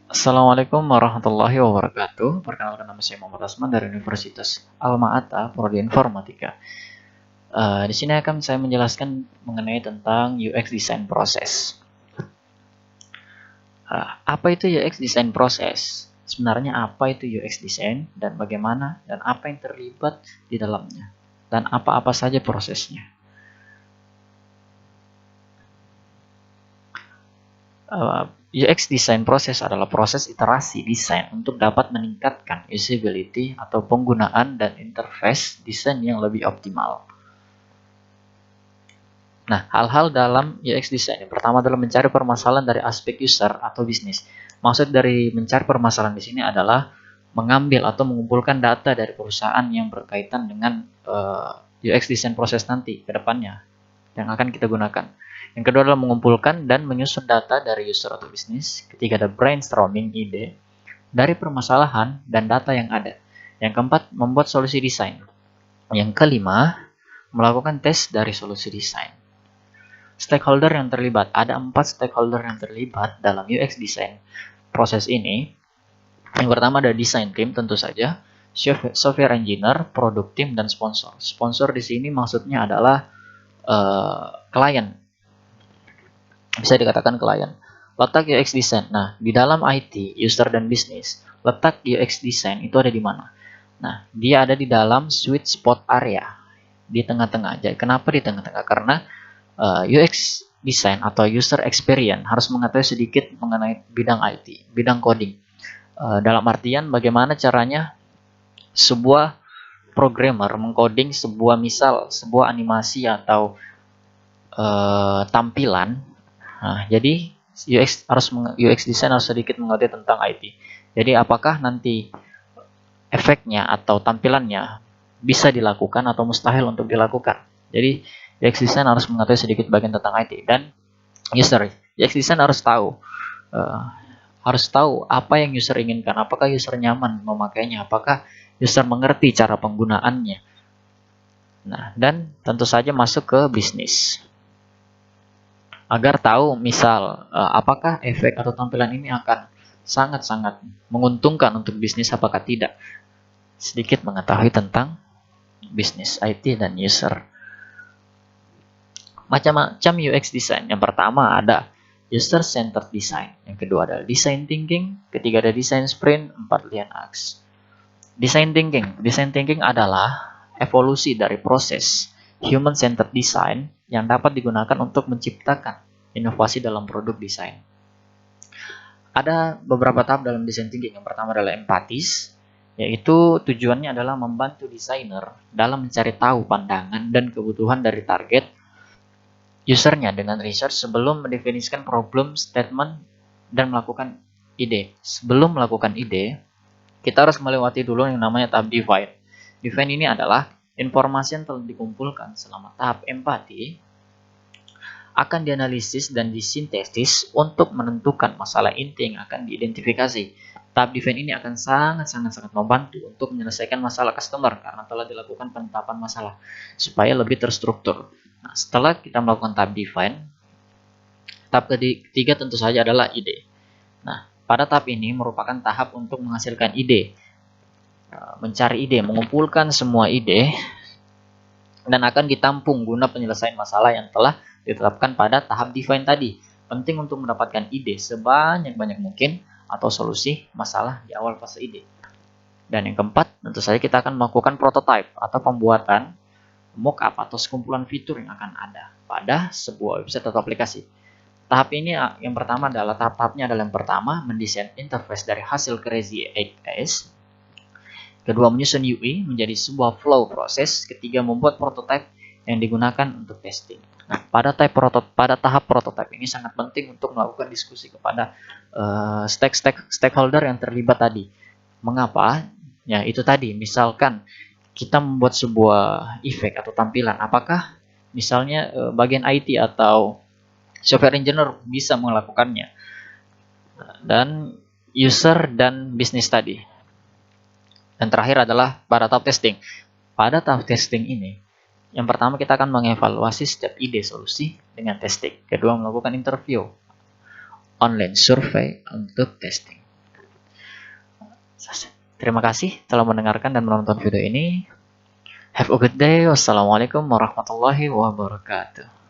Assalamualaikum warahmatullahi wabarakatuh. Perkenalkan, nama saya Muhammad Asman dari Universitas Alma-Ata, Prodi Informatika. Di sini akan saya menjelaskan mengenai tentang UX Design Process. Apa itu UX Design Process? Sebenarnya apa itu UX Design dan bagaimana dan apa yang terlibat di dalamnya dan apa-apa saja prosesnya. UX design process adalah proses iterasi desain untuk dapat meningkatkan usability atau penggunaan dan interface desain yang lebih optimal. Nah, hal-hal dalam UX design yang pertama adalah mencari permasalahan dari aspek user atau bisnis. Maksud dari mencari permasalahan di sini adalah mengambil atau mengumpulkan data dari perusahaan yang berkaitan dengan UX design proses nanti ke depannya yang akan kita gunakan. Yang kedua adalah mengumpulkan dan menyusun data dari user atau bisnis. Ketiga ada brainstorming ide dari permasalahan dan data yang ada. Yang keempat, membuat solusi desain. Yang kelima, melakukan tes dari solusi desain. Stakeholder yang terlibat. Ada 4 stakeholder yang terlibat dalam UX design proses ini. Yang pertama ada design team tentu saja, software engineer, product team, dan sponsor. Sponsor di sini maksudnya adalah klien. Bisa dikatakan klien. Letak UX design. Nah, di dalam IT, user dan bisnis, letak UX design itu ada di mana? Nah, dia ada di dalam sweet spot area, di tengah-tengah. Jadi, kenapa di tengah-tengah? Karena UX design atau user experience harus mengetahui sedikit mengenai bidang IT, bidang coding. Dalam artian bagaimana caranya sebuah programmer mengcoding sebuah misal, sebuah animasi atau tampilan. Nah, jadi UX design harus sedikit mengerti tentang IT. Jadi apakah nanti efeknya atau tampilannya bisa dilakukan atau mustahil untuk dilakukan. Jadi UX design harus mengetahui sedikit bagian tentang IT dan user. UX design uh, harus tahu apa yang user inginkan, apakah user nyaman memakainya, apakah user mengerti cara penggunaannya. Nah, dan tentu saja masuk ke bisnis. Agar tahu misal apakah efek atau tampilan ini akan sangat-sangat menguntungkan untuk bisnis apakah tidak. Sedikit mengetahui tentang bisnis IT dan user. Macam-macam UX design. Yang pertama ada user centered design, yang kedua ada design thinking, ketiga ada design sprint, empat lian acts. Design thinking adalah evolusi dari proses human centered design yang dapat digunakan untuk menciptakan inovasi dalam produk desain. Ada beberapa tahap dalam design thinking. Yang pertama adalah empatis, yaitu tujuannya adalah membantu desainer dalam mencari tahu pandangan dan kebutuhan dari target usernya dengan research sebelum mendefinisikan problem statement dan melakukan ide. Sebelum melakukan ide, kita harus melewati dulu yang namanya tahap define. Define ini adalah informasi yang telah dikumpulkan selama tahap empati akan dianalisis dan disintesis untuk menentukan masalah inti yang akan diidentifikasi. Tahap define ini akan sangat membantu untuk menyelesaikan masalah customer karena telah dilakukan penetapan masalah supaya lebih terstruktur. Nah, setelah kita melakukan tahap define, tahap ketiga tentu saja adalah ide. Nah, pada tahap ini merupakan tahap untuk menghasilkan ide, mencari ide, mengumpulkan semua ide dan akan ditampung guna penyelesaian masalah yang telah ditetapkan pada tahap define tadi. Penting untuk mendapatkan ide sebanyak-banyak mungkin atau solusi masalah di awal fase ide. Dan yang keempat, tentu saja kita akan melakukan prototype atau pembuatan mockup atau sekumpulan fitur yang akan ada pada sebuah website atau aplikasi. Tahap ini yang pertama adalah tahap-tahapnya adalah yang pertama mendesain interface dari hasil Crazy 8S. Kedua, menyusun UI menjadi sebuah flow proses. Ketiga, membuat prototype yang digunakan untuk testing. Nah, pada tahap prototype ini sangat penting untuk melakukan diskusi kepada stakeholder yang terlibat tadi. Mengapa? Ya, itu tadi. Misalkan kita membuat sebuah efek atau tampilan, apakah misalnya bagian IT atau software engineer bisa melakukannya? Dan user dan bisnis tadi. Dan terakhir adalah pada tahap testing. Pada tahap testing ini, yang pertama kita akan mengevaluasi setiap ide solusi dengan testing. Kedua, melakukan interview, online survei untuk testing. Terima kasih telah mendengarkan dan menonton video ini. Have a good day. Wassalamualaikum warahmatullahi wabarakatuh.